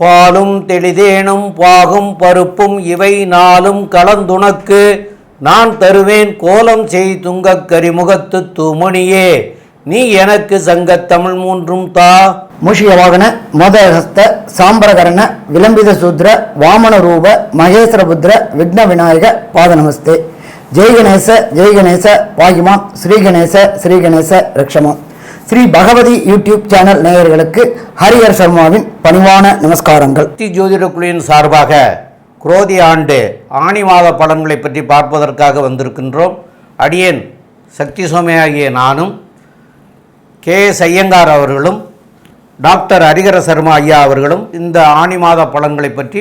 பாலும் தெளிதேனும் பாகும் பருப்பும் இவை நாளும் கலந்துனக்கு நான் தருவேன் கோலம் செய் துங்கக் கரிமுகத்து தூமணியே நீ எனக்கு சங்கத்தமிழ் மூன்றும் தா. மூஷிக வாகன மோதகஸ்த சாம்பரகரண விளம்பித சூத்ர வாமன ரூப மகேஸ்வரபுத்திர விக்ன விநாயக பாத நமஸ்தே. ஜெய் கணேச வாகிமாம் ஸ்ரீ கணேச ரக்ஷமாம். ஸ்ரீ பகவதி யூடியூப் சேனல் நேயர்களுக்கு ஹரிஹர் சர்மாவின் பணிவான நமஸ்காரங்கள். சக்தி ஜோதிட குழுவின் சார்பாக குரோதி ஆண்டு ஆணி மாத பலன்களை பற்றி பார்ப்பதற்காக வந்திருக்கின்றோம். அடியேன் சக்தி சோமையாகிய நானும் கே.எஸ். ஐயங்கார் அவர்களும் டாக்டர் ஹரிஹர சர்மா ஐயா அவர்களும் இந்த ஆணி மாத பலன்களை பற்றி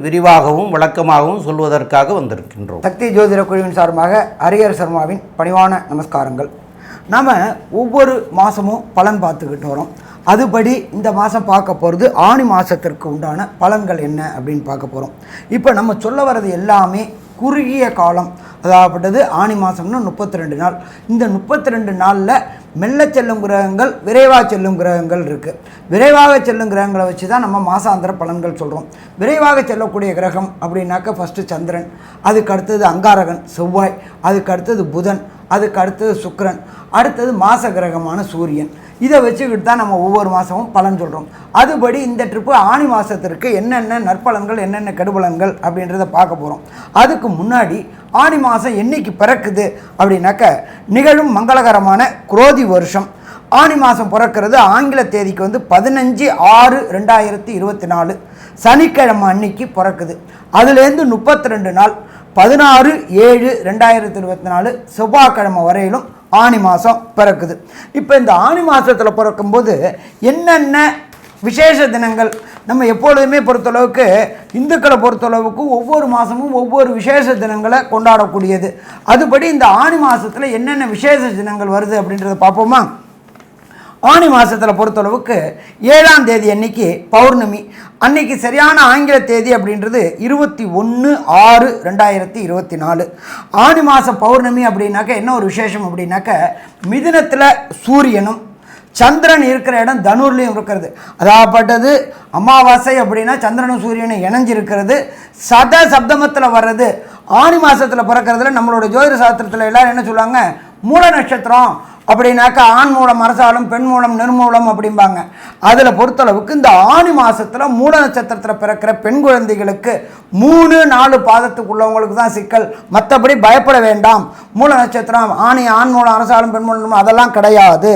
விரிவாகவும் விளக்கமாகவும் சொல்வதற்காக வந்திருக்கின்றோம். சக்தி ஜோதிட குழுவின் சார்பாக ஹரிஹர் சர்மாவின் பணிவான நமஸ்காரங்கள். நாம் ஒவ்வொரு மாதமும் பலன் பார்த்துக்கிட்டு வரோம். அதுபடி இந்த மாதம் பார்க்க போகிறது ஆணி மாதத்திற்கு உண்டான பலன்கள் என்ன அப்படின்னு பார்க்க போகிறோம். இப்போ நம்ம சொல்ல வர்றது எல்லாமே குறுகிய காலம், அதாகப்பட்டது ஆணி மாதம்னா 32 நாள். இந்த 32 நாளில் மெல்ல செல்லும் கிரகங்கள், விரைவாக செல்லும் கிரகங்கள் இருக்குது. விரைவாக செல்லும் கிரகங்களை வச்சு தான் நம்ம மாசாந்திர பலன்கள் சொல்கிறோம். விரைவாக செல்லக்கூடிய கிரகம் அப்படின்னாக்க ஃபஸ்ட்டு சந்திரன், அதுக்கு அடுத்தது அங்காரகன் செவ்வாய், அதுக்கு அடுத்தது புதன், அதுக்கு அடுத்தது சுக்கிரன், அடுத்தது மாச கிரகமான சூரியன். இதை வச்சுக்கிட்டு தான் நம்ம ஒவ்வொரு மாதமும் பலன் சொல்கிறோம். அதுபடி இந்த ட்ரிப்பு ஆணி மாதத்திற்கு என்னென்ன நற்பலன்கள் என்னென்ன கெடுபலன்கள் அப்படின்றத பார்க்க போகிறோம். அதுக்கு முன்னாடி ஆணி மாதம் என்னைக்கு பிறக்குது அப்படின்னாக்க நிகழும் மங்களகரமான குரோதி வருஷம் ஆணி மாதம் பிறக்கிறது ஆங்கில தேதிக்கு 15/6/2024 சனிக்கிழமை அன்னைக்கு பிறக்குது. அதுலேருந்து 32 நாள் 16/7/2024 செவ்வாய்க்கிழமை வரையிலும் ஆணி மாதம் பிறக்குது. இப்போ இந்த ஆணி மாதத்தில் பிறக்கும்போது என்னென்ன விசேஷ தினங்கள் நம்ம எப்பொழுதுமே பொறுத்தளவுக்கு இந்துக்களை பொறுத்தளவுக்கு ஒவ்வொரு மாதமும் ஒவ்வொரு விசேஷ தினங்களை கொண்டாடக்கூடியது. அதுபடி இந்த ஆணி மாதத்தில் என்னென்ன விசேஷ தினங்கள் வருது அப்படின்றத பார்ப்போமா. ஆணி மாதத்தில் பொறுத்தளவுக்கு 7ஆம் தேதி அன்னைக்கு பௌர்ணமி. அன்னைக்கு சரியான ஆங்கில தேதி அப்படின்றது 21/6/2024. ஆணி மாதம் பௌர்ணமி அப்படின்னாக்க என்ன ஒரு விசேஷம் அப்படின்னாக்க மிதுனத்தில் சூரியனும் சந்திரன் இருக்கிற இடம் தனுர்லையும் இருக்கிறது. அதாகப்பட்டது அமாவாசை அப்படின்னா சந்திரனும் சூரியனும் இணைஞ்சிருக்கிறது. சப்தமத்தில் வர்றது ஆணி மாதத்தில் பிறக்கிறதுல நம்மளோட ஜோதிட சாஸ்திரத்தில் எல்லாரும் என்ன சொல்லுவாங்க, மூல நட்சத்திரம் அப்படின்னாக்கா ஆண் மூலம் அரசாலும் பெண் மூலம் நிர்மூலம் அப்படிம்பாங்க. அதில் பொறுத்தளவுக்கு இந்த ஆணி மாதத்தில் மூல நட்சத்திரத்தில் பிறக்கிற பெண் குழந்தைகளுக்கு 3-4 பாதத்துக்குள்ளவங்களுக்கு தான் சிக்கல், மற்றபடி பயப்பட வேண்டாம். மூல நட்சத்திரம் ஆண் மூலம் அரசாலும் பெண் மூலம் அதெல்லாம் கிடையாது.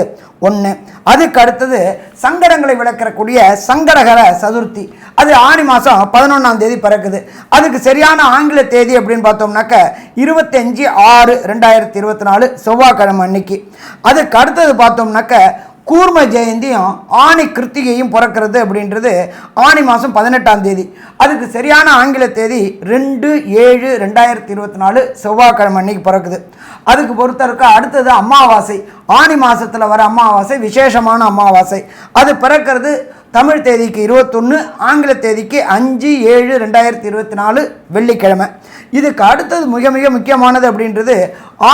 ஒன்று. அதுக்கு அடுத்தது சங்கடங்களை விளக்கக்கூடிய சங்கடகர சதுர்த்தி, அது ஆணி மாதம் 11ஆம் தேதி பிறக்குது. அதுக்கு சரியான ஆங்கில தேதி அப்படின்னு பார்த்தோம்னாக்க 25/6/2024 செவ்வாய்க்கிழமை அன்னைக்கு. அதுக்கு அடுத்தது பார்த்தோம்னாக்க கூர்ம ஜெயந்தியும் ஆணி கிருத்திகையும் பிறக்கிறது அப்படின்றது ஆணி மாதம் 18ஆம் தேதி. அதுக்கு சரியான ஆங்கில தேதி 2/7/2024 செவ்வாய்க்கிழமை அன்னைக்கு பிறக்குது. அதுக்கு பொறுத்தருக்கு அடுத்தது அமாவாசை. ஆணி மாதத்தில் வர அமாவாசை விசேஷமான அமாவாசை. அது பிறக்கிறது தமிழ் தேதிக்கு 21, ஆங்கில தேதிக்கு 5/7/2024 வெள்ளிக்கிழமை. இதுக்கு அடுத்தது மிக மிக முக்கியமானது அப்படின்றது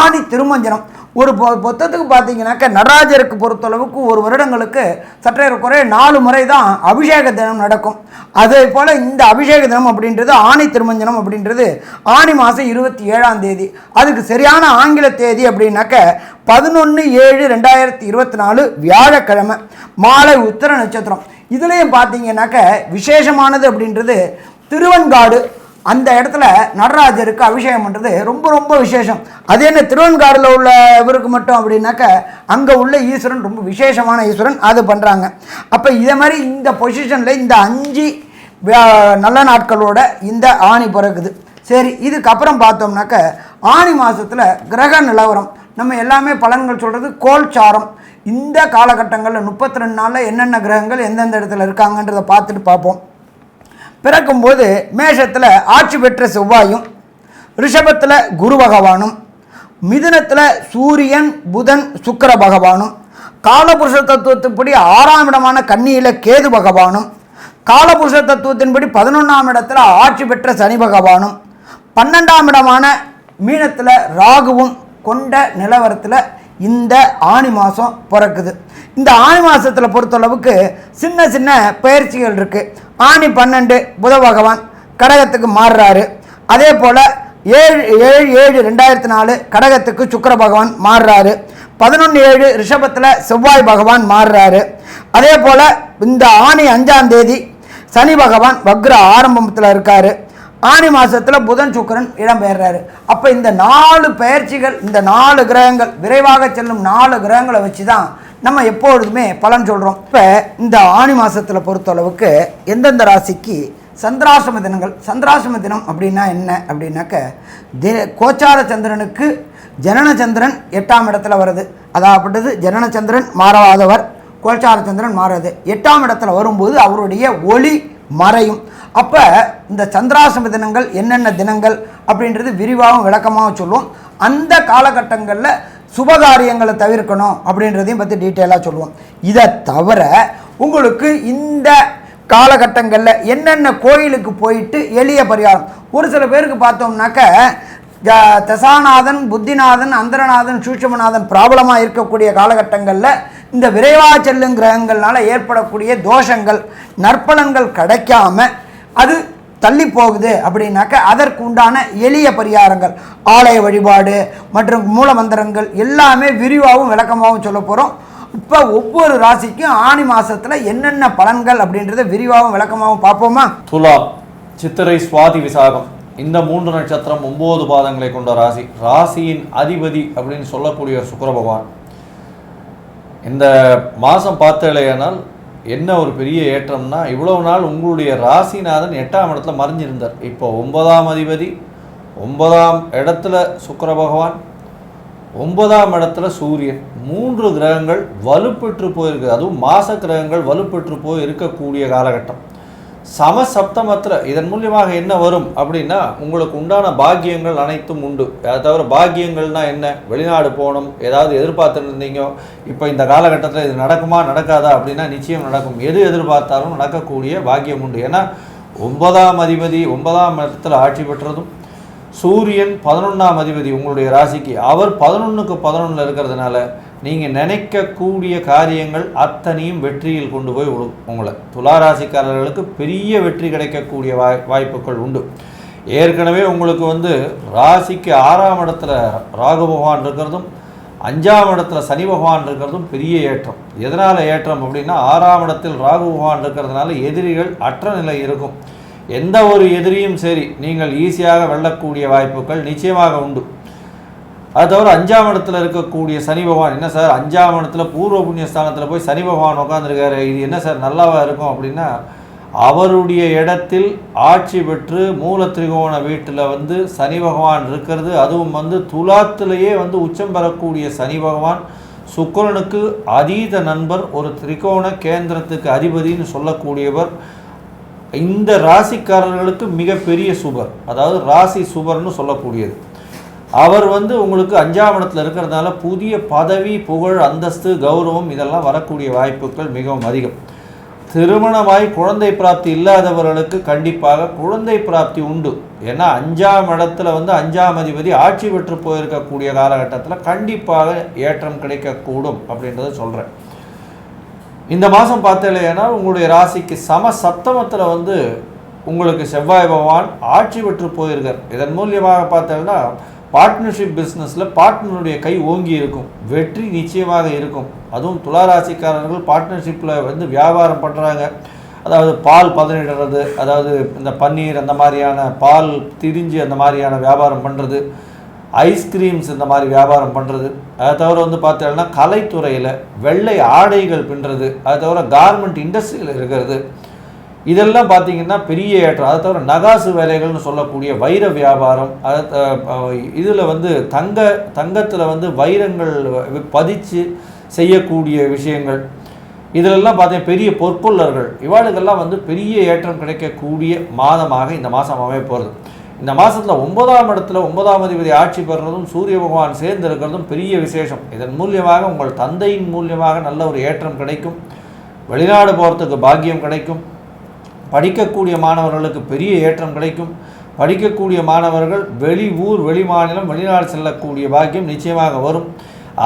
ஆணி திருமஞ்சனம். ஒரு பொத்தத்துக்கு பார்த்தீங்கன்னாக்க நடராஜருக்கு பொறுத்தளவுக்கு ஒரு வருடங்களுக்கு சற்றே குறைய 4 முறை தான் அபிஷேக தினம் நடக்கும். அதே போல் இந்த அபிஷேக தினம் அப்படின்றது ஆணி திருமஞ்சனம் அப்படின்றது ஆணி மாதம் 27ஆம் தேதி. அதுக்கு சரியான ஆங்கில தேதி அப்படின்னாக்க 11/7/2024 வியாழக்கிழமை மாலை உத்திர நட்சத்திரம். இதுலேயும் பார்த்தீங்கன்னாக்க விசேஷமானது அப்படின்றது திருவெண்காடு. அந்த இடத்துல நடராஜருக்கு அபிஷேகம் பண்ணுறது ரொம்ப ரொம்ப விசேஷம். அது என்ன திருவெண்காடில் உள்ள இவருக்கு மட்டும் அப்படின்னாக்க அங்கே உள்ள ஈஸ்வரன் ரொம்ப விசேஷமான ஈஸ்வரன், அது பண்ணுறாங்க. அப்போ இதே மாதிரி இந்த பொசிஷனில் இந்த 5 நல்ல நாட்களோட இந்த ஆணி பிறகுது. சரி, இதுக்கப்புறம் பார்த்தோம்னாக்க ஆணி மாதத்தில் கிரக நிலவரம் நம்ம எல்லாமே பலன்கள் சொல்கிறது கோல்சாரம். இந்த காலகட்டங்களில் 32 நாளில் என்னென்ன கிரகங்கள் எந்தெந்த இடத்துல இருக்காங்கன்றதை பார்த்துட்டு பார்ப்போம். பிறக்கும்போது மேஷத்தில் ஆட்சி பெற்ற செவ்வாயும், ரிஷபத்தில் குரு பகவானும், மிதுனத்தில் சூரியன் புதன் சுக்கிர பகவானும், காலபுருஷ தத்துவத்தின்படி 6ஆம் இடமான கன்னியில் கேது பகவானும், காலபுருஷ தத்துவத்தின்படி 11ஆம் இடத்துல ஆட்சி பெற்ற சனி பகவானும், 12ஆம் இடமான மீனத்தில் ராகுவும் கொண்ட நிலவரத்தில் இந்த ஆனி மாதம் பிறக்குது. இந்த ஆனி மாதத்தில் பொறுத்தளவுக்கு சின்ன சின்ன பயிற்சிகள் இருக்குது. ஆனி 12 புத பகவான் கடகத்துக்கு மாறுறாரு. அதே போல் 7/7/2004 கடகத்துக்கு சுக்கிர பகவான் மாறுறாரு. 11/7 ரிஷபத்தில் செவ்வாய் பகவான் மாறுறாரு. அதே போல் இந்த ஆனி 5ஆம் தேதி சனி பகவான் வக்ர ஆரம்பத்தில் இருக்கார். ஆனி மாதத்தில் புதன் சுக்கிரன் இடம்பெயர்றாரு. அப்போ இந்த 4 பயிற்சிகள், இந்த 4 கிரகங்கள், விரைவாக செல்லும் 4 கிரகங்களை வச்சு தான் நம்ம எப்பொழுதுமே பலன் சொல்கிறோம். இப்போ இந்த ஆனி மாதத்தில் பொறுத்தளவுக்கு எந்தெந்த ராசிக்கு சந்திராசிரம தினங்கள், சந்திராசிரம தினம் அப்படின்னா என்ன அப்படின்னாக்க, கோச்சார சந்திரனுக்கு ஜனன சந்திரன் 8ஆம் இடத்துல வருது. அதாவது ஜனன சந்திரன் மாறாதவர், கோச்சார சந்திரன் மாறாது. 8ஆம் இடத்துல வரும்போது அவருடைய ஒளி மறையும். அப்போ இந்த சந்திராசிரம தினங்கள் என்னென்ன தினங்கள் அப்படின்றது விரிவாகவும் விளக்கமாகவும் சொல்லுவோம். அந்த காலகட்டங்களில் சுபகாரியங்களை தவிர்க்கணும் அப்படின்றதையும் பற்றி டீட்டெயிலாக சொல்லுவோம். இதை தவிர உங்களுக்கு இந்த காலகட்டங்களில் என்னென்ன கோயிலுக்கு போயிட்டு எளிய பரிகாரம், ஒரு சில பேருக்கு பார்த்தோம்னாக்க தசாநாதன், புத்திநாதன், அந்தரநாதன், சூட்சுமநாதன் ப்ராப்ளமாக இருக்கக்கூடிய காலகட்டங்களில் இந்த விரைவாக செல்லும் கிரகங்கள்னால ஏற்படக்கூடிய தோஷங்கள், நற்பலன்கள் கிடைக்காம அது தள்ளி போகுது அப்படின்னாக்க அதற்கு உண்டான எளிய பரிகாரங்கள், ஆலய வழிபாடு மற்றும் மூலமந்திரங்கள் எல்லாமே விரிவாகவும் விளக்கமாகவும் சொல்ல போகிறோம். இப்போ ஒவ்வொரு ராசிக்கும் ஆனி மாதத்தில் என்னென்ன பலன்கள் அப்படின்றத விரிவாகவும் விளக்கமாகவும் பார்ப்போமா? துலா, சித்திரை, சுவாதி, விசாகம் இந்த 3 நட்சத்திரம் 9 பாதங்களை கொண்ட ராசி. ராசியின் அதிபதி அப்படின்னு சொல்லக்கூடிய சுக்கிர பகவான் இந்த மாதம் பார்த்தலையானால் என்ன ஒரு பெரிய ஏற்றம்னா, இவ்வளவு நாள் உங்களுடைய ராசிநாதன் 8ஆம் இடத்துல மறைஞ்சிருந்தார். இப்போ 9ஆம் அதிபதி, 9ஆம் இடத்துல சுக்கிர பகவான், 9ஆம் இடத்துல சூரியன், 3 கிரகங்கள் வலுப்பெற்று போயிருக்கு. அதுவும் மாச கிரகங்கள் வலுப்பெற்று போய் இருக்கக்கூடிய காலகட்டம். சமசப்தமத்தில் இதன் மூலியமாக என்ன வரும் அப்படின்னா, உங்களுக்கு உண்டான பாக்கியங்கள் அனைத்தும் உண்டு. அதை தவிர பாக்கியங்கள்னா என்ன, வெளிநாடு போகணும், ஏதாவது எதிர்பார்த்துட்டு இருந்தீங்க, இப்போ இந்த காலகட்டத்தில் இது நடக்குமா நடக்காதா அப்படின்னா நிச்சயம் நடக்கும். எது எதிர்பார்த்தாலும் நடக்கக்கூடிய பாக்கியம் உண்டு. ஏன்னா 9ஆம் அதிபதி 9ஆம் இடத்துல ஆட்சி பெற்றதும், சூரியன் 11ஆம் அதிபதி உங்களுடைய ராசிக்கு, அவர் 11க்கு 11 இருக்கிறதுனால நீங்கள் நினைக்கக்கூடிய காரியங்கள் அத்தனையும் வெற்றியில் கொண்டு போய் விடும். உங்களை துளாராசிக்காரர்களுக்கு பெரிய வெற்றி கிடைக்கக்கூடிய வாய்ப்புகள் உண்டு. ஏற்கனவே உங்களுக்கு ராசிக்கு 6ஆம் இடத்துல ராகு பகவான் இருக்கிறதும் 5ஆம் இடத்துல சனி பகவான் இருக்கிறதும் பெரிய ஏற்றம். எதனால் ஏற்றம் அப்படின்னா, 6ஆம் இடத்தில் ராகு பகவான் இருக்கிறதுனால எதிரிகள் அற்ற நிலை இருக்கும். எந்த ஒரு எதிரியும் சரி நீங்கள் ஈஸியாக வெல்லக்கூடிய வாய்ப்புகள் நிச்சயமாக உண்டு. அது தவிர 5ஆம் இடத்துல இருக்கக்கூடிய சனி பகவான், என்ன சார் 5ஆம் இடத்துல பூர்வ புண்ணியஸ்தானத்தில் போய் சனி பகவான் உட்காந்துருக்காரு, இது என்ன சார் நல்லாவா இருக்கும் அப்படின்னா, அவருடைய இடத்தில் ஆட்சி பெற்று மூல திரிகோண வீட்டில் சனி பகவான் இருக்கிறது. அதுவும் துலாத்திலேயே உச்சம் பெறக்கூடிய சனி பகவான் சுக்கிரனுக்கு அதீத நண்பர், ஒரு திரிகோண கேந்திரத்துக்கு அதிபதினு சொல்லக்கூடியவர். இந்த ராசிக்காரர்களுக்கு மிகப்பெரிய சுபர், அதாவது ராசி சுபர்னு சொல்லக்கூடியது. அவர் உங்களுக்கு 5ஆம் இடத்துல இருக்கிறதுனால புதிய பதவி, புகழ், அந்தஸ்து, கௌரவம் இதெல்லாம் வரக்கூடிய வாய்ப்புகள் மிகவும் அதிகம். திருமணமாய் குழந்தை பிராப்தி இல்லாதவர்களுக்கு கண்டிப்பாக குழந்தை பிராப்தி உண்டு. ஏன்னா 5ஆம் இடத்துல 5ஆம் அதிபதி ஆட்சி பெற்று போயிருக்கக்கூடிய காலகட்டத்தில் கண்டிப்பாக ஏற்றம் கிடைக்கக்கூடும் அப்படின்றத சொல்கிறேன். இந்த மாதம் பார்த்தீங்கன்னா உங்களுடைய ராசிக்கு சப்தமத்தில் உங்களுக்கு செவ்வாய் பகவான் ஆட்சி பெற்று போயிருக்கார். இதன் மூலியமாக பார்த்தீங்கன்னா பார்ட்னர்ஷிப் பிஸ்னஸில் பார்ட்னருடைய கை ஓங்கி இருக்கும், வெற்றி நிச்சயமாக இருக்கும். அதுவும் துளாராசிக்காரர்கள் பார்ட்னர்ஷிப்பில் வியாபாரம் பண்ணுறாங்க. அதாவது பால் பதனிடுறது, அதாவது இந்த பன்னீர் அந்த மாதிரியான பால் திரிஞ்சு அந்த மாதிரியான வியாபாரம் பண்ணுறது, ஐஸ்கிரீம்ஸ் இந்த மாதிரி வியாபாரம் பண்ணுறது, அதை தவிர பார்த்தீங்கன்னா கலைத்துறையில் வெள்ளை ஆடைகள் பின்னுறது, அதை தவிர கார்மெண்ட் இண்டஸ்ட்ரியில் இருக்கிறது, இதெல்லாம் பார்த்தீங்கன்னா பெரிய ஏற்றம். அதை தவிர நகாசு வேலைகள்னு சொல்லக்கூடிய வைர வியாபாரம், இதில் தங்கத்தில் வைரங்கள் பதிச்சு செய்யக்கூடிய விஷயங்கள், இதிலெல்லாம் பார்த்தீங்கன்னா பெரிய பொற்கொள்ளர்கள், இவாளுக்கெல்லாம் பெரிய ஏற்றம் கிடைக்கக்கூடிய மாதமாக இந்த மாதம் அமைய போகிறது. இந்த மாதத்தில் 9ஆம் இடத்துல 9ஆம் அதிபதி ஆட்சி பெறுறதும் சூரிய பகவான் சேர்ந்து இருக்கிறதும் பெரிய விசேஷம். இதன் மூலியமாக உங்கள் தந்தையின் மூலியமாக நல்ல ஒரு ஏற்றம் கிடைக்கும். வெளிநாடு போகிறதுக்கு பாக்கியம் கிடைக்கும். படிக்கக்கூடிய மாணவர்களுக்கு பெரிய ஏற்றம் கிடைக்கும். படிக்கக்கூடிய மாணவர்கள் வெளி ஊர், வெளி மாநிலம், வெளிநாடு செல்லக்கூடிய பாக்கியம் நிச்சயமாக வரும்.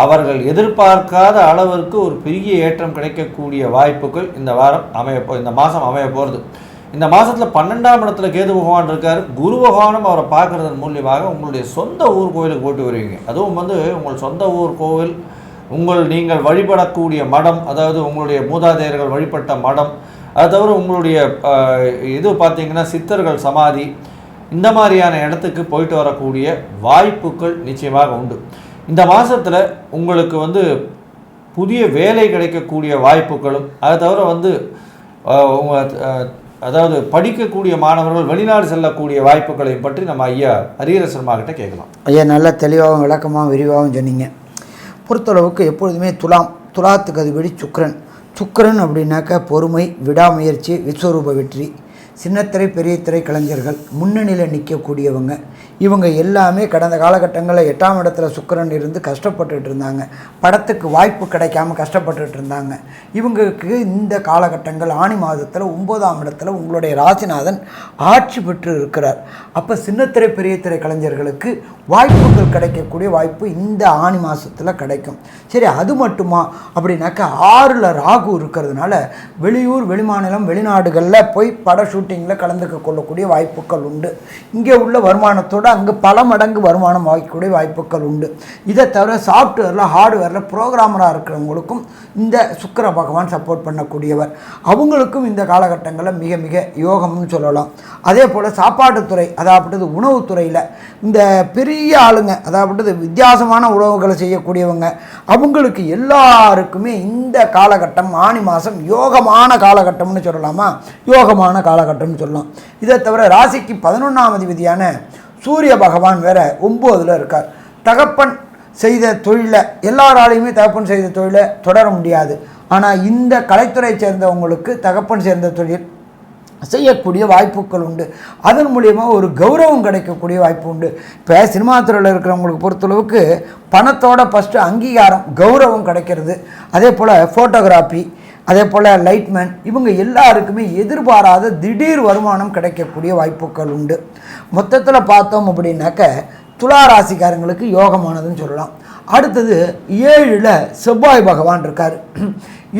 அவர்கள் எதிர்பார்க்காத அளவிற்கு ஒரு பெரிய ஏற்றம் கிடைக்கக்கூடிய வாய்ப்புகள் இந்த மாதம் அமைய போகிறது. இந்த மாதத்தில் 12ஆம் இடத்துல கேது பகவான் இருக்கார். குரு பகவானும் அவரை பார்க்குறதன் மூலியமாக உங்களுடைய சொந்த ஊர் கோவிலுக்கு போட்டு வருவீங்க. அதுவும் உங்கள் சொந்த ஊர் கோவில், நீங்கள் வழிபடக்கூடிய மடம், அதாவது உங்களுடைய மூதாதையர்கள் வழிபட்ட மடம், அது தவிர உங்களுடைய பார்த்தீங்கன்னா சித்தர்கள் சமாதி, இந்த மாதிரியான இடத்துக்கு போயிட்டு வரக்கூடிய வாய்ப்புகள் நிச்சயமாக உண்டு. இந்த மாதத்தில் உங்களுக்கு புதிய வேலை கிடைக்கக்கூடிய வாய்ப்புகளும், அதை தவிர அதாவது படிக்கக்கூடிய மாணவர்கள் வெளிநாடு செல்லக்கூடிய வாய்ப்புகளையும் பற்றி நம்ம ஐயா ஹரிஹர சர்மா கிட்ட கேட்கலாம். ஐயா நல்லா தெளிவாகவும் விளக்கமாகவும் விரிவாகவும் சொன்னீங்க. பொறுத்தளவுக்கு எப்பொழுதுமே துலாத்துக்கு அதிபதி சுக்கிரன் அப்படின்னாக்கா பொறுமை, விடாமுயற்சி, விஸ்வரூப வெற்றி, சின்னத்திரை பெரிய திரை கலைஞர்கள், முன்னணியில் நிற்கக்கூடியவங்க, இவங்க எல்லாமே கடந்த காலகட்டங்களில் 8ஆம் இடத்துல சுக்கிரன் இருந்து கஷ்டப்பட்டுட்டு இருந்தாங்க. படத்துக்கு வாய்ப்பு கிடைக்காம கஷ்டப்பட்டுட்டு இருந்தாங்க. இவங்களுக்கு இந்த காலகட்டங்கள் ஆணி மாதத்தில் 9ஆம் இடத்துல உங்களுடைய ராசிநாதன் ஆட்சி பெற்று இருக்கிறார். அப்போ சின்னத்திரை பெரிய திரை கலைஞர்களுக்கு வாய்ப்புகள் கிடைக்கக்கூடிய வாய்ப்பு இந்த ஆணி மாதத்தில் கிடைக்கும். சரி, அது மட்டுமா அப்படின்னாக்கா 6ல் ராகு இருக்கிறதுனால வெளியூர், வெளிமாநிலம், வெளிநாடுகளில் போய் பட ஷூட்டிங்கில் கலந்துக்க கொள்ளக்கூடிய வாய்ப்புகள் உண்டு. இங்கே உள்ள வருமானத்தோடு அங்கே பல மடங்கு வருமானம் வாங்கக்கூடிய வாய்ப்புகள் உண்டு. இதை தவிர சாஃப்ட்வேரில், ஹார்ட்வேரில் ப்ரோக்ராமராக இருக்கிறவங்களுக்கும் இந்த சுக்கிர பகவான் சப்போர்ட் பண்ணக்கூடியவர். அவங்களுக்கும் இந்த காலகட்டங்களில் மிக மிக யோகம்னு சொல்லலாம். அதே போல் சாப்பாட்டுத்துறை, அதாவது உணவுத்துறையில் இந்த பெரிய ஆளுங்க, அதாவது வித்தியாசமான உணவுகளை செய்யக்கூடியவங்க, அவங்களுக்கு எல்லாருக்குமே இந்த காலகட்டம் ஆணி மாதம் யோகமான காலகட்டம்னு சொல்லலாமா? யோகமான காலகட்டம்னு சொல்லலாம். இதை தவிர ராசிக்கு 11ஆம் அதிபதியான சூரிய பகவான் வேற 9ல் இருக்கார். தகப்பன் செய்த தொழிலை, எல்லாராலையுமே தகப்பன் செய்த தொழிலை தொடர முடியாது. ஆனால் இந்த கலைத்துறை சேர்ந்தவங்களுக்கு தகப்பன் சேர்ந்த தொழில் செய்யக்கூடிய வாய்ப்புகள் உண்டு. அதன் மூலியமாக ஒரு கௌரவம் கிடைக்கக்கூடிய வாய்ப்பு உண்டு. இப்போ சினிமா துறையில் இருக்கிறவங்களுக்கு பொறுத்தளவுக்கு பணத்தோட ஃபஸ்ட்டு அங்கீகாரம், கௌரவம் கிடைக்கிறது. அதே போல் ஃபோட்டோகிராஃபி, அதே போல் லைட்மேன், இவங்க எல்லாருக்குமே எதிர்பாராத திடீர் வருமானம் கிடைக்கக்கூடிய வாய்ப்புகள் உண்டு. மொத்தத்தில் பார்த்தோம் அப்படின்னாக்க துலா ராசிக்காரங்களுக்கு யோகமானதுன்னு சொல்லலாம். அடுத்தது 7ல் செவ்வாய் பகவான் இருக்கார்.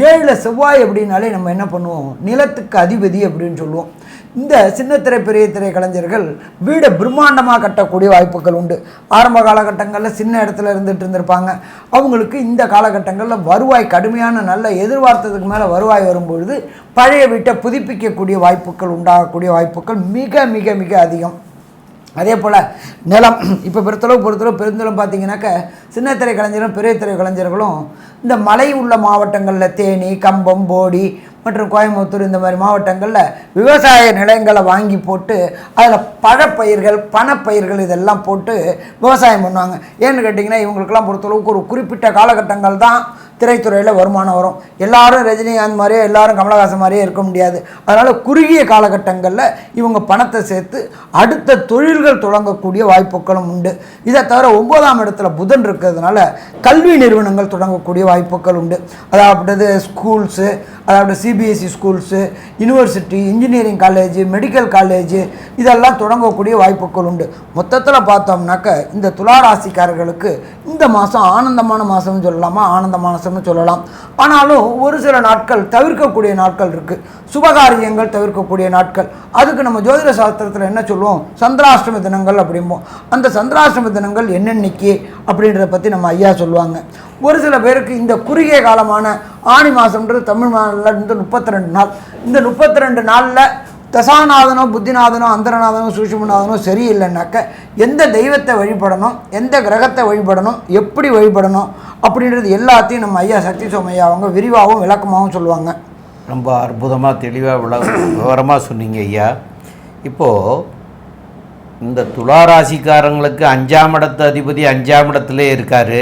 7ல் செவ்வாய் அப்படின்னாலே நம்ம என்ன பண்ணுவோம்? நிலத்துக்கு அதிபதி அப்படின்னு சொல்லுவோம். இந்த சின்னத்திரை பெரிய திரை கலைஞர்கள் வீடை பிரம்மாண்டமாக கட்டக்கூடிய வாய்ப்புகள் உண்டு. ஆரம்ப காலகட்டங்களில் சின்ன இடத்துல இருந்திருப்பாங்க. அவங்களுக்கு இந்த காலகட்டங்களில் வருவாய் கடுமையான, நல்ல எதிர்பார்த்ததுக்கு மேலே வருவாய் வரும்பொழுது பழைய வீட்டை புதுப்பிக்கக்கூடிய வாய்ப்புகள் உண்டாகக்கூடிய வாய்ப்புகள் மிக மிக மிக அதிகம். அதே போல் நிலம், இப்போ பொறுத்தளவு பெருந்தளவு பார்த்தீங்கன்னாக்க சின்னத்திரை கலைஞர்களும் பெரிய திரை கலைஞர்களும் இந்த மலை உள்ள மாவட்டங்களில் தேனி, கம்பம், போடி மற்றும் கோயம்புத்தூர் இந்த மாதிரி மாவட்டங்களில் விவசாய நிலங்களை வாங்கி போட்டு அதில் பழப்பயிர்கள், பணப்பயிர்கள் இதெல்லாம் போட்டு விவசாயம் பண்ணுவாங்க. ஏன்னு கேட்டிங்கன்னா இவங்களுக்கெல்லாம் பொறுத்தளவுக்கு ஒரு குறிப்பிட்ட காலகட்டங்கள் தான் திரைத்துறையில் வருமானம் வரும். எல்லாரும் ரஜினிகாந்த் மாதிரியே, எல்லாரும் கமலஹாசன் மாதிரியே இருக்க முடியாது. அதனால் குறுகிய காலகட்டங்களில் இவங்க பணத்தை சேர்த்து அடுத்த தொழில்கள் தொடங்கக்கூடிய வாய்ப்புகளும் உண்டு. இதை தவிர 9ஆம் இடத்துல புதன் இருக்கிறதுனால கல்வி நிறுவனங்கள் தொடங்கக்கூடிய வாய்ப்புகள் உண்டு. அதாவது ஸ்கூல்ஸு, அதாவது CBSE schools, university, engineering college, medical college இதெல்லாம் தொடங்கக்கூடிய வாய்ப்புகள் உண்டு. மொத்தத்தில் பார்த்தோம்னாக்க இந்த துளாராசிக்காரர்களுக்கு இந்த மாதம் ஆனந்தமான மாதம்னு சொல்லலாமா? ஆனந்தமான சொல்லலாம். ஆனாலும் ஒரு சில நாட்கள் தவிர்க்கக்கூடிய நாட்கள் இருக்குது. சுபகாரியங்கள் தவிர்க்கக்கூடிய நாட்கள். அதுக்கு நம்ம ஜோதிட சாஸ்திரத்தில் என்ன சொல்லுவோம்? சந்திராஷ்டம தினங்கள் அப்படிம்போம். அந்த சந்திராஷ்டம தினங்கள் என்னென்னைக்கு அப்படின்றத பற்றி நம்ம ஐயா சொல்லுவாங்க. ஒரு சில பேருக்கு இந்த குறுகிய காலமான ஆணி மாதம்ன்றது தமிழ் நாளில் இருந்து 32 நாள். இந்த 32 நாளில் தசாநாதனோ, புத்திநாதனோ, அந்தரநாதனோ, சூட்சுமநாதனோ சரியில்லைன்னாக்க எந்த தெய்வத்தை வழிபடணும், எந்த கிரகத்தை வழிபடணும், எப்படி வழிபடணும் அப்படின்றது எல்லாத்தையும் நம்ம ஐயா சக்தி சோமையா அவங்க விரிவாகவும் விளக்கமாகவும் சொல்லுவாங்க. ரொம்ப அற்புதமாக, தெளிவாக, விவரமாக சொன்னீங்க ஐயா. இப்போது இந்த துளாராசிக்காரங்களுக்கு 5ஆம் இடத்து அதிபதி 5ஆம் இடத்துல இருக்கார்.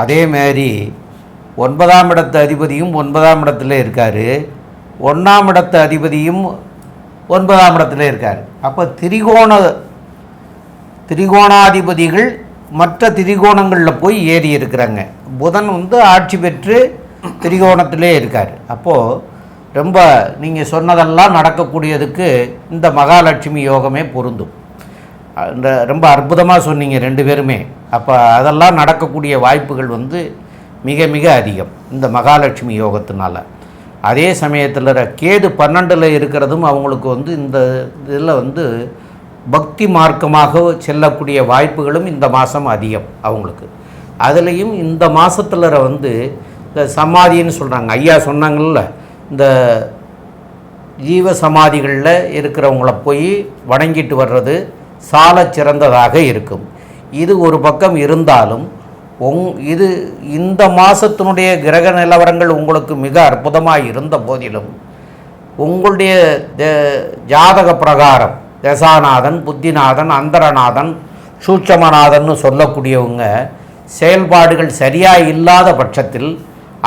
அதேமாரி 9ஆம் இடத்து அதிபதியும் 9ஆம் இடத்துல இருக்கார். 1ஆம் இடத்து அதிபதியும் 9ஆம் இடத்துல இருக்கார். அப்போ திரிகோணாதிபதிகள் மற்ற திரிகோணங்களில் போய் ஏறி இருக்கிறாங்க. புதன் ஆட்சி பெற்று திரிகோணத்திலே இருக்கார். அப்போது ரொம்ப நீங்கள் சொன்னதெல்லாம் நடக்கக்கூடியதுக்கு இந்த மகாலட்சுமி யோகமே பொருந்தும். ரொம்ப அற்புதமாக சொன்னீங்க ரெண்டு பேருமே. அப்போ அதெல்லாம் நடக்கக்கூடிய வாய்ப்புகள் வந்து மிக மிக அதிகம் இந்த மகாலட்சுமி யோகத்தினால. அதே சமயத்தில் கேது 12ல் இருக்கிறதும் அவங்களுக்கு வந்து இந்த இதில் வந்து பக்தி மார்க்கமாக செல்லக்கூடிய வாய்ப்புகளும் இந்த மாதம் அதிகம் அவங்களுக்கு. அதுலேயும் இந்த மாதத்தில் வந்து இந்த சமாதின்னு சொல்கிறாங்க, ஐயா சொன்னாங்கள்ல, இந்த ஜீவ சமாதிகளில் இருக்கிறவங்கள போய் வணங்கிட்டு வர்றது சால சிறந்ததாக இருக்கும். இது ஒரு பக்கம் இருந்தாலும் இது இந்த மாதத்தினுடைய கிரக நிலவரங்கள் உங்களுக்கு மிக அற்புதமாக இருந்த போதிலும் உங்களுடைய ஜாதக பிரகாரம் தசாநாதன், புத்திநாதன், அந்தரநாதன், சூட்சமநாதன் சொல்லக்கூடியவங்க செயல்பாடுகள் சரியாக இல்லாத பட்சத்தில்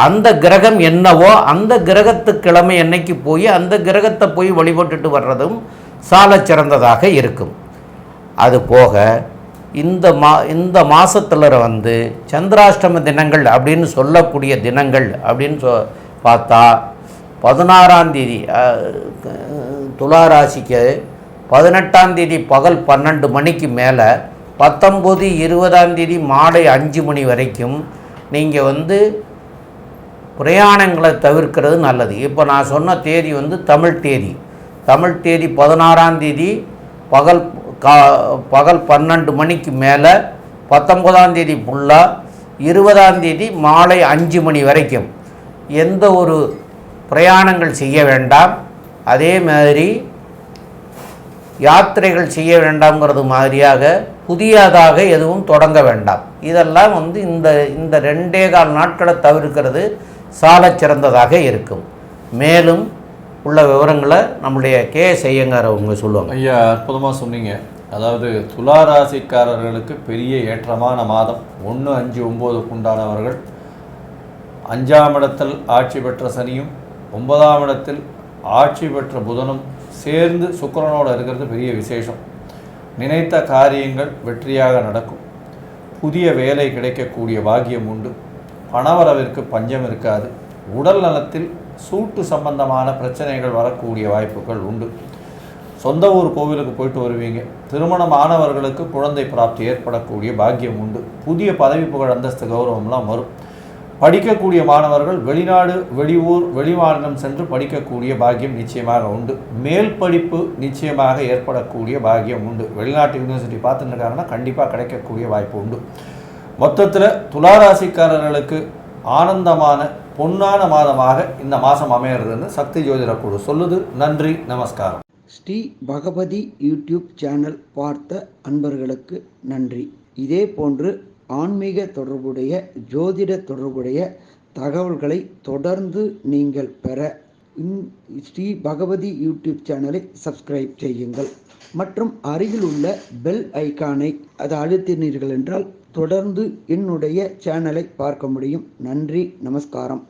அந்த கிரகம் என்னவோ அந்த கிரகத்து கிழமை என்னைக்கு போய் அந்த கிரகத்தை போய் வழிபட்டுட்டு வர்றதும் சால சிறந்ததாக இருக்கும். அதுபோக இந்த மாதத்தில் வந்து சந்திராஷ்டம தினங்கள் அப்படின்னு சொல்லக்கூடிய தினங்கள் அப்படின்னு பார்த்தா 16ஆம் தேதி துலா ராசிக்கு 18ஆம் தேதி பகல் 12 மணிக்கு மேலே 19, 20ஆம் தேதி மாலை 5 மணி வரைக்கும் நீங்கள் வந்து பிரயாணங்களை தவிர்க்கிறது நல்லது. இப்போ நான் சொன்ன தேதி வந்து தமிழ் தேதி 16ஆம் தேதி பகல் 12 மணிக்கு மேலே 19ஆம் தேதி ஃபுல்லாக 20ஆம் தேதி மாலை 5 மணி வரைக்கும் எந்த ஒரு பிரயாணங்கள் செய்ய வேண்டாம். அதே மாதிரி யாத்திரைகள் செய்ய வேண்டாம்ங்கிறது மாதிரியாக புதியதாக எதுவும் தொடங்க வேண்டாம். இதெல்லாம் வந்து இந்த 2.25 நாட்களை தவிர்க்கிறது சாலச் சிறந்ததாக இருக்கும். மேலும் உள்ள விவரங்களை நம்முடைய ஐயங்கார் அவங்க சொல்லுவாங்க. ஐயா, அற்புதமாக சொன்னீங்க. அதாவது துலா ராசிக்காரர்களுக்கு பெரிய ஏற்றமான மாதம். 1, 5, 9க்கு உண்டானவர்கள் 5ஆம் இடத்தில் ஆட்சி பெற்ற சனியும் 9ஆம் இடத்தில் ஆட்சி பெற்ற புதனும் சேர்ந்து சுக்கிரனோடு இருக்கிறது பெரிய விசேஷம். நினைத்த காரியங்கள் வெற்றியாக நடக்கும். புதிய வேலை கிடைக்கக்கூடிய பாக்கியம் உண்டு. பணவரவிற்கு பஞ்சம் இருக்காது. உடல் நலத்தில் சூட்டு சம்பந்தமான பிரச்சனைகள் வரக்கூடிய வாய்ப்புகள் உண்டு. சொந்த ஊர் கோவிலுக்கு போயிட்டு வருவீங்க. திருமணமானவர்களுக்கு குழந்தை பிராப்தி ஏற்படக்கூடிய பாக்கியம் உண்டு. புதிய பதவி புகழ், அந்தஸ்து, கௌரவம்லாம் வரும். படிக்கக்கூடிய மாணவர்கள் வெளிநாடு, வெளியூர், வெளிமாநிலம் சென்று படிக்கக்கூடிய பாக்கியம் நிச்சயமாக உண்டு. மேல் படிப்பு நிச்சயமாக ஏற்படக்கூடிய பாக்கியம் உண்டு. வெளிநாட்டு யூனிவர்சிட்டி பார்த்துட்டு இருக்காங்கன்னா கண்டிப்பாக கிடைக்கக்கூடிய வாய்ப்பு உண்டு. மொத்தத்தில் துளாராசிக்காரர்களுக்கு ஆனந்தமான பொன்னான மாதமாக இந்த மாதம் அமையிறதுன்னு சக்தி ஜோதிட குழு சொல்லுது. நன்றி, நமஸ்காரம். ஸ்ரீ பகவதி யூடியூப் சேனல் பார்த்த அன்பர்களுக்கு நன்றி. இதே போன்று ஆன்மீக தொடர்புடைய, ஜோதிட தொடர்புடைய தகவல்களை தொடர்ந்து நீங்கள் பெற ஸ்ரீ பகவதி யூடியூப் சேனலை சப்ஸ்கிரைப் செய்யுங்கள். மற்றும் அருகில் உள்ள பெல் ஐக்கானை அதை அழுத்தினீர்கள் என்றால் தொடர்ந்து என்னுடைய சேனலை பார்க்க முடியும். நன்றி, நமஸ்காரம்.